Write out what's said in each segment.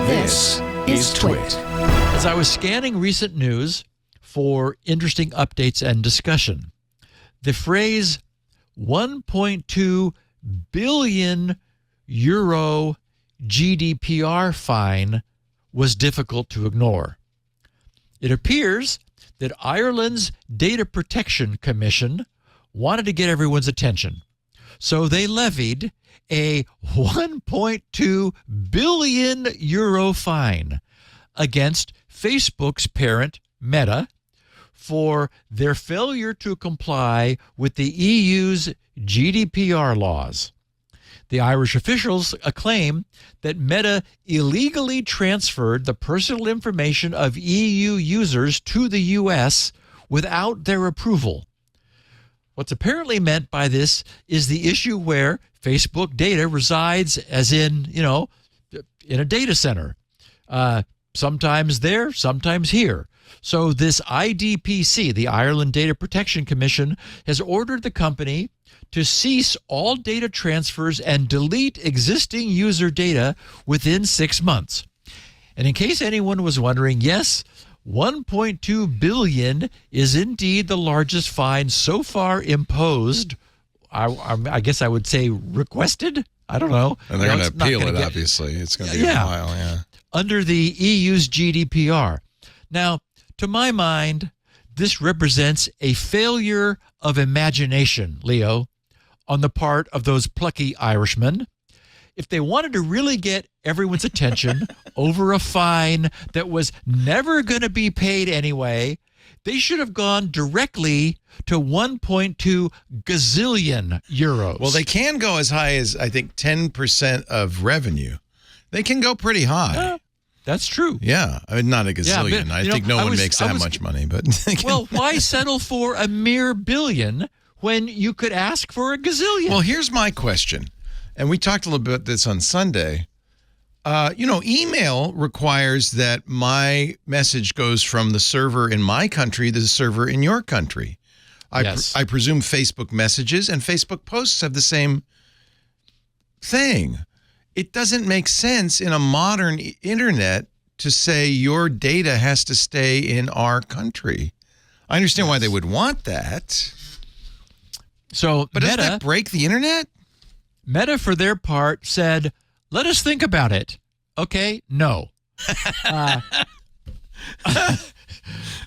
This is TWiT. As I was scanning recent news for interesting updates and discussion, the phrase 1.2 billion euro GDPR fine was difficult to ignore. It appears that Ireland's Data Protection Commission wanted to get everyone's attention, so they levied a 1.2 billion euro fine against Facebook's parent, Meta, for their failure to comply with the EU's GDPR laws. The Irish officials claim that Meta illegally transferred the personal information of EU users to the U.S. without their approval. What's apparently meant by this is the issue where Facebook data resides, as in, in a data center. Sometimes there, sometimes here. So this IDPC, the Ireland Data Protection Commission, has ordered the company to cease all data transfers and delete existing user data within 6 months. And in case anyone was wondering, yes, 1.2 billion is indeed the largest fine so far imposed. I guess I would say requested. I don't know. And they're going to appeal it, obviously. It's going to be a while, under the EU's GDPR. Now, to my mind, this represents a failure of imagination, Leo, on the part of those plucky Irishmen. If they wanted to really get everyone's attention over a fine that was never going to be paid anyway, they should have gone directly to 1.2 gazillion euros. Well, they can go as high as, I think, 10% of revenue. They can go pretty high. That's true. Yeah. I mean, not a gazillion. But, I think no one makes that much money. But well, why settle for a mere billion when you could ask for a gazillion? Well, here's my question. And we talked a little bit about this on Sunday. Email requires that my message goes from the server in my country to the server in your country. I presume Facebook messages and Facebook posts have the same thing. It doesn't make sense in a modern internet to say your data has to stay in our country. I understand why they would want that. So, but doesn't that break the internet? Meta, for their part, said, let us think about it. Okay, no.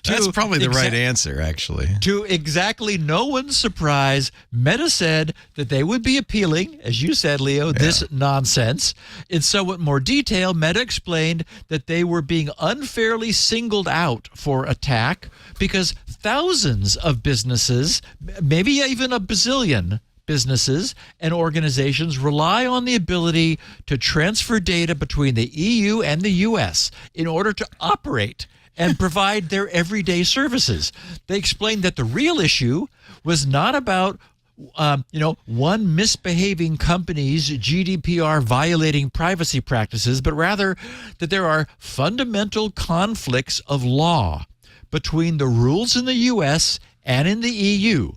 That's probably the right answer, actually. To exactly no one's surprise, Meta said that they would be appealing, as you said, Leo, this nonsense. In somewhat more detail, Meta explained that they were being unfairly singled out for attack because thousands of businesses, maybe even a bazillion businesses and organizations, rely on the ability to transfer data between the EU and the U.S. in order to operate and provide their everyday services. They explained that the real issue was not about, one misbehaving company's GDPR violating privacy practices, but rather that there are fundamental conflicts of law between the rules in the U.S. and in the EU.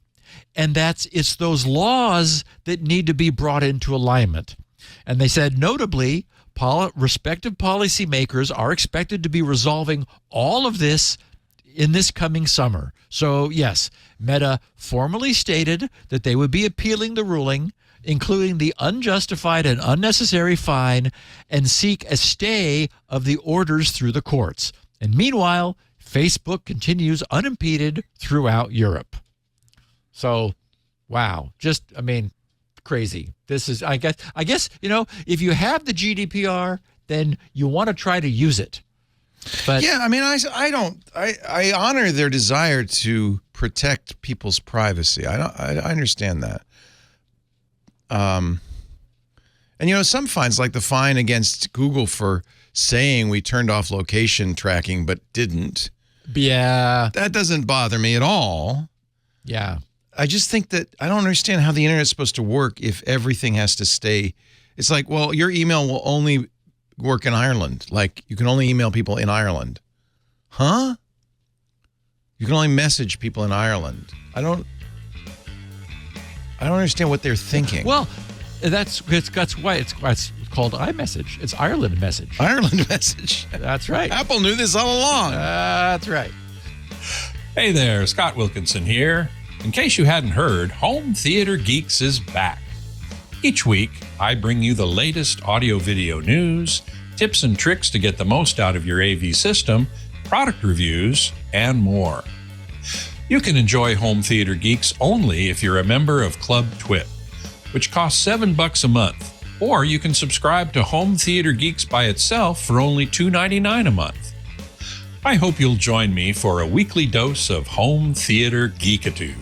And it's those laws that need to be brought into alignment. And they said, notably, respective policymakers are expected to be resolving all of this in this coming summer. So, yes, Meta formally stated that they would be appealing the ruling, including the unjustified and unnecessary fine, and seek a stay of the orders through the courts. And meanwhile, Facebook continues unimpeded throughout Europe. So, wow, crazy. This is, I guess, if you have the GDPR, then you want to try to use it. But yeah, I honor their desire to protect people's privacy. I understand that. And some fines, like the fine against Google for saying we turned off location tracking but didn't. Yeah. That doesn't bother me at all. Yeah. I just think that I don't understand how the internet is supposed to work if everything has to stay. It's like, well, your email will only work in Ireland. Like, you can only email people in Ireland. Huh? You can only message people in Ireland. I don't understand what they're thinking. Well, that's why it's called iMessage. It's Ireland Message. Ireland Message. That's right. Apple knew this all along. That's right. Hey there, Scott Wilkinson here. In case you hadn't heard, Home Theater Geeks is back. Each week, I bring you the latest audio-video news, tips and tricks to get the most out of your AV system, product reviews, and more. You can enjoy Home Theater Geeks only if you're a member of Club TWiT, which costs $7 a month, or you can subscribe to Home Theater Geeks by itself for only $2.99 a month. I hope you'll join me for a weekly dose of home theater geekitude.